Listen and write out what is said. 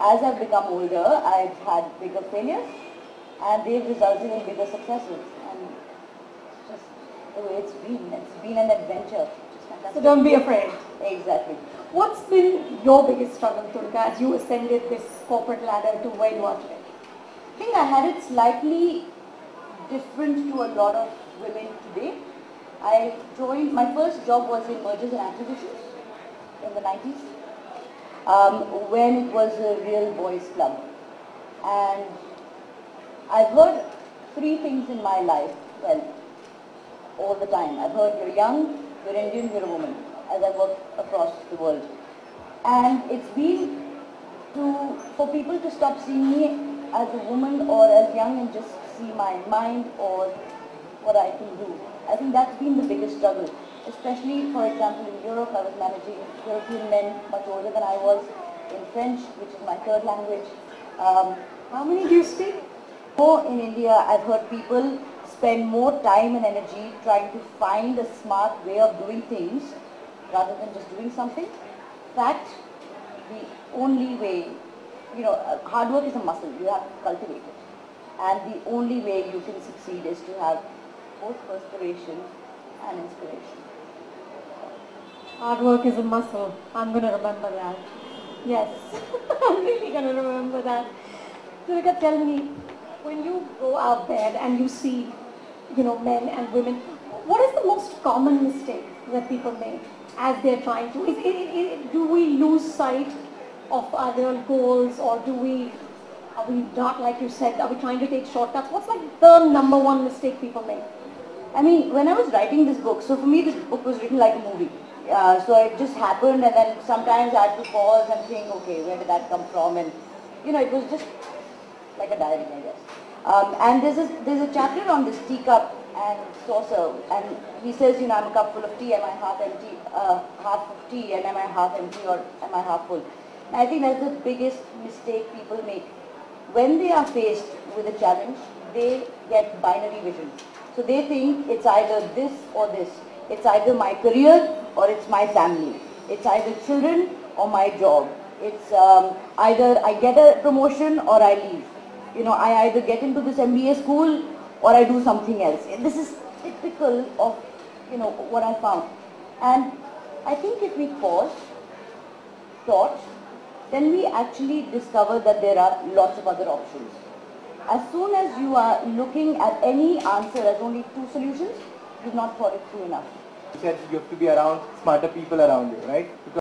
as I've become older, I've had bigger failures, and they've resulted in bigger successes. And it's just the way it's been. It's been an adventure. So don't be afraid. Exactly. What's been your biggest struggle, Tulika, as you ascended this corporate ladder to where you are today? I think I had it slightly different to a lot of women today. I joined, my first job was in mergers and acquisitions in the 90s, when it was a real boys club. And I've heard three things in my life, well, all the time. I've heard you're young, you're Indian, you're a woman, as I work across the world. And it's been for people to stop seeing me as a woman or as young and just see my mind or what I can do. I think that's been the biggest struggle. Especially, for example, in Europe, I was managing European men much older than I was. In French, which is my third language. How many do you speak? More in India, I've heard people spend more time and energy trying to find a smart way of doing things rather than just doing something. In fact, the only way, hard work is a muscle, you have to cultivate it. And the only way you can succeed is to have both perspiration and inspiration. Hard work is a muscle. I'm going to remember that. Yes, I'm really going to remember that. Tulika, tell me, when you go out there and you see, men and women, what is the most common mistake that people make as they're trying to? Do we lose sight of our real goals, or are we not, like you said, are we trying to take shortcuts? What's like the number one mistake people make? I mean, when I was writing this book, so for me this book was written like a movie. So it just happened, and then sometimes I had to pause and think, okay, where did that come from? And it was just like a diary, I guess. And there's a chapter on this teacup and saucer, and he says, I'm a cup full of tea, am I half empty, half of tea, and am I half empty or am I half full? And I think that's the biggest mistake people make. When they are faced with a challenge, they get binary vision. So they think it's either this or this. It's either my career or it's my family. It's either children or my job. It's either I get a promotion or I leave. I either get into this MBA school or I do something else. And this is typical of, what I found. And I think if we pause, thought, then we actually discover that there are lots of other options. As soon as you are looking at any answer as only two solutions, you've not thought it through enough. You said you have to be around smarter people around you, right? Because